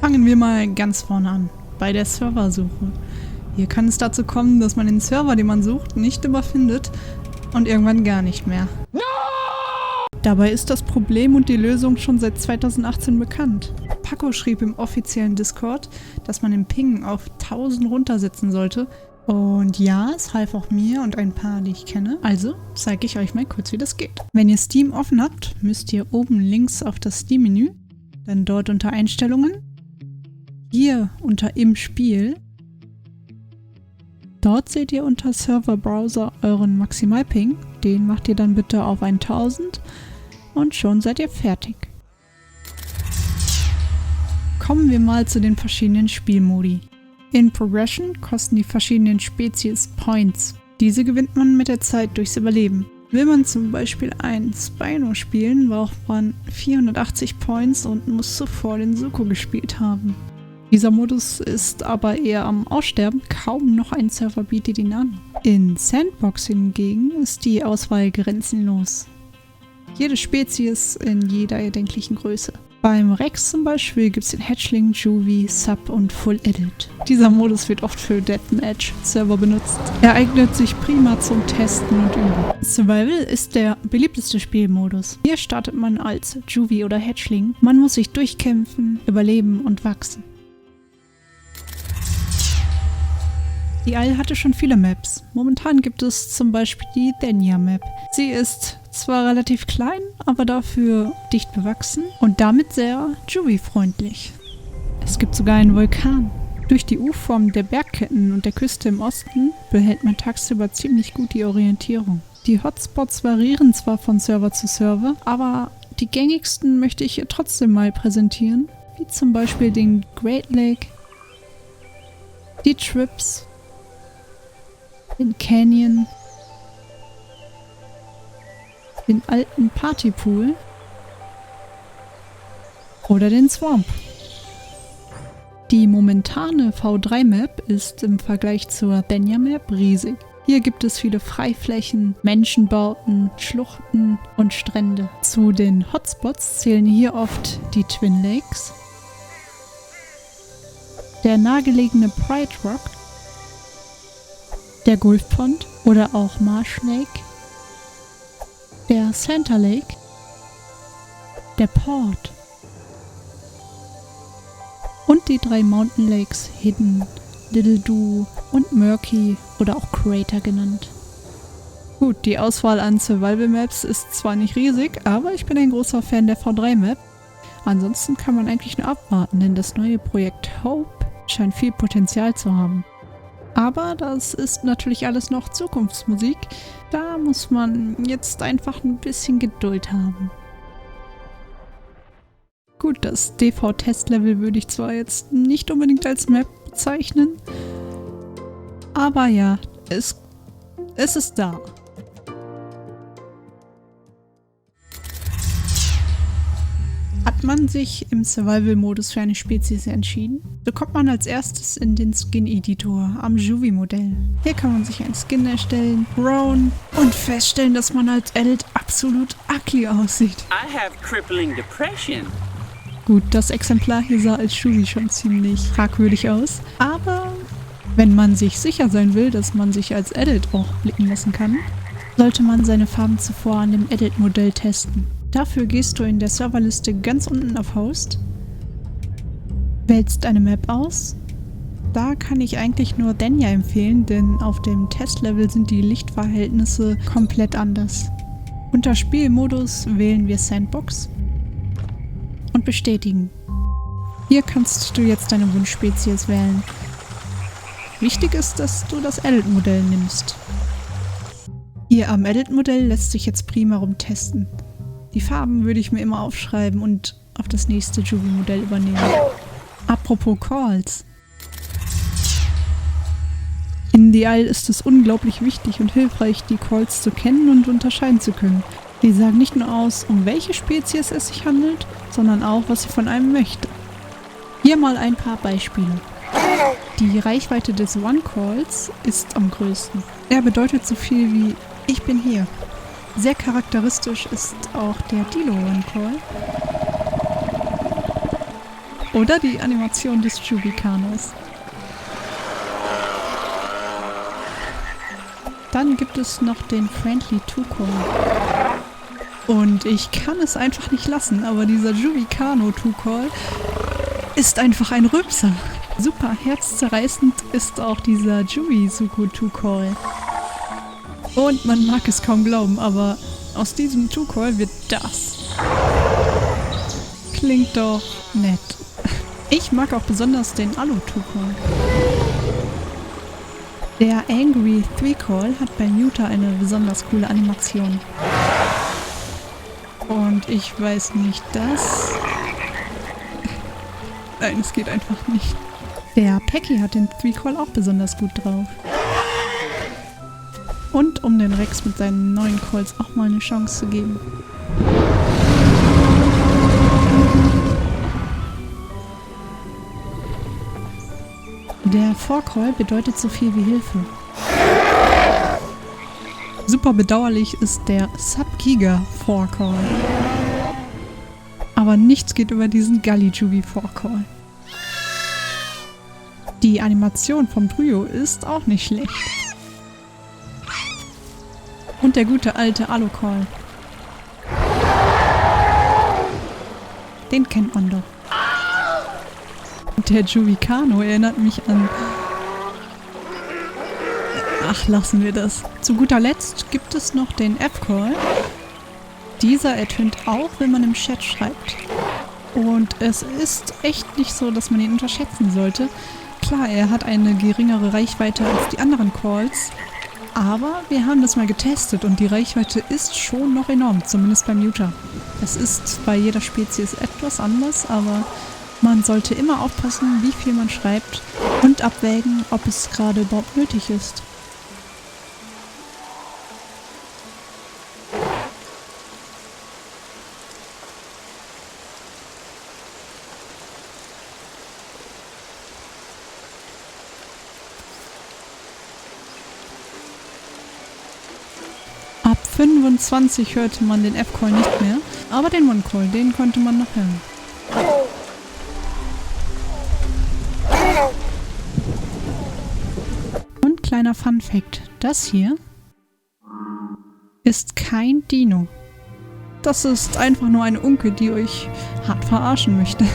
Fangen wir mal ganz vorne an, bei der Serversuche. Hier kann es dazu kommen, dass man den Server, den man sucht, nicht immer findet und irgendwann gar nicht mehr. No! Dabei ist das Problem und die Lösung schon seit 2018 bekannt. Paco schrieb im offiziellen Discord, dass man den Ping auf 1000 runtersetzen sollte. Und ja, es half auch mir und ein paar, die ich kenne. Also zeige ich euch mal kurz, wie das geht. Wenn ihr Steam offen habt, müsst ihr oben links auf das Steam-Menü, dann dort unter Einstellungen, hier unter Im Spiel. Dort seht ihr unter Server-Browser euren Maximalping. Den macht ihr dann bitte auf 1000 und schon seid ihr fertig. Kommen wir mal zu den verschiedenen Spielmodi. In Progression kosten die verschiedenen Spezies Points. Diese gewinnt man mit der Zeit durchs Überleben. Will man zum Beispiel ein Spino spielen, braucht man 480 Points und muss zuvor den Suko gespielt haben. Dieser Modus ist aber eher am Aussterben, kaum noch ein Server bietet ihn an. In Sandbox hingegen ist die Auswahl grenzenlos. Jede Spezies in jeder erdenklichen Größe. Beim Rex zum Beispiel gibt es den Hatchling, Juvie, Sub und Full Edit. Dieser Modus wird oft für Deathmatch-Server benutzt. Er eignet sich prima zum Testen und Üben. Survival ist der beliebteste Spielmodus. Hier startet man als Juvie oder Hatchling. Man muss sich durchkämpfen, überleben und wachsen. Die Isle hatte schon viele Maps. Momentan gibt es zum Beispiel die Denya Map. Sie ist zwar relativ klein, aber dafür dicht bewachsen und damit sehr Juvie-freundlich. Es gibt sogar einen Vulkan. Durch die U-Form der Bergketten und der Küste im Osten behält man tagsüber ziemlich gut die Orientierung. Die Hotspots variieren zwar von Server zu Server, aber die gängigsten möchte ich hier trotzdem mal präsentieren, wie zum Beispiel den Great Lake, die Trips, den Canyon, den alten Partypool oder den Swamp. Die momentane V3-Map ist im Vergleich zur Denya-Map riesig. Hier gibt es viele Freiflächen, Menschenbauten, Schluchten und Strände. Zu den Hotspots zählen hier oft die Twin Lakes, der nahegelegene Pride Rock, der Gulf Pond oder auch Marsh Lake, der Center Lake, der Port und die 3 Mountain Lakes Hidden, Little Do und Murky oder auch Crater genannt. Gut, die Auswahl an Survival Maps ist zwar nicht riesig, aber ich bin ein großer Fan der V3 Map. Ansonsten kann man eigentlich nur abwarten, denn das neue Projekt Hope scheint viel Potenzial zu haben. Aber das ist natürlich alles noch Zukunftsmusik. Da muss man jetzt einfach ein bisschen Geduld haben. Gut, das DV-Testlevel würde ich zwar jetzt nicht unbedingt als Map bezeichnen, aber ja, es ist da. Hat man sich im Survival-Modus für eine Spezies entschieden, so kommt man als erstes in den Skin-Editor am Juvie-Modell. Hier kann man sich einen Skin erstellen, grown und feststellen, dass man als Edit absolut ugly aussieht. I have crippling depression. Gut, das Exemplar hier sah als Juvie schon ziemlich fragwürdig aus, aber wenn man sich sicher sein will, dass man sich als Edit auch blicken lassen kann, sollte man seine Farben zuvor an dem Edit-Modell testen. Dafür gehst du in der Serverliste ganz unten auf Host, wählst eine Map aus. Da kann ich eigentlich nur Denya empfehlen, denn auf dem Testlevel sind die Lichtverhältnisse komplett anders. Unter Spielmodus wählen wir Sandbox und bestätigen. Hier kannst du jetzt deine Wunschspezies wählen. Wichtig ist, dass du das Edit-Modell nimmst. Hier am Edit-Modell lässt sich jetzt prima rumtesten. Die Farben würde ich mir immer aufschreiben und auf das nächste Juvie-Modell übernehmen. Apropos Calls. In The Isle ist es unglaublich wichtig und hilfreich, die Calls zu kennen und unterscheiden zu können. Die sagen nicht nur aus, um welche Spezies es sich handelt, sondern auch, was sie von einem möchte. Hier mal ein paar Beispiele. Die Reichweite des One-Calls ist am größten. Er bedeutet so viel wie „Ich bin hier". Sehr charakteristisch ist auch der Dilo One-Call. Oder die Animation des Jubikanos. Dann gibt es noch den Friendly Tucol. Und ich kann es einfach nicht lassen, aber dieser Jubikano Tucol ist einfach ein Rülpser. Super herzzerreißend ist auch dieser Jubizuku Tucol. Und man mag es kaum glauben, aber aus diesem Tucol wird das. Klingt doch nett. Ich mag auch besonders den Alu-Tucol. Der Angry Threecall hat bei Muta eine besonders coole Animation. Und ich weiß nicht, das... Nein, es geht einfach nicht. Der Pecky hat den Threecall auch besonders gut drauf. Und um den Rex mit seinen neuen Calls auch mal eine Chance zu geben. Der Four-Call bedeutet so viel wie Hilfe. Super bedauerlich ist der Sub-Giga Four-Call. Aber nichts geht über diesen Gully-Jubi Four-Call. Die Animation vom Trio ist auch nicht schlecht. Und der gute alte Alu-Call. Den kennt man doch. Der Jubikano erinnert mich an... Ach, lassen wir das. Zu guter Letzt gibt es noch den F-Call. Dieser ertönt auch, wenn man im Chat schreibt. Und es ist echt nicht so, dass man ihn unterschätzen sollte. Klar, er hat eine geringere Reichweite als die anderen Calls. Aber wir haben das mal getestet und die Reichweite ist schon noch enorm, zumindest beim Muta. Es ist bei jeder Spezies etwas anders, aber... Man sollte immer aufpassen, wie viel man schreibt und abwägen, ob es gerade überhaupt nötig ist. Ab 25 hörte man den F-Call nicht mehr, aber den One-Call, den konnte man noch hören. Kleiner Fun-Fact: Das hier ist kein Dino. Das ist einfach nur eine Unke, die euch hart verarschen möchte.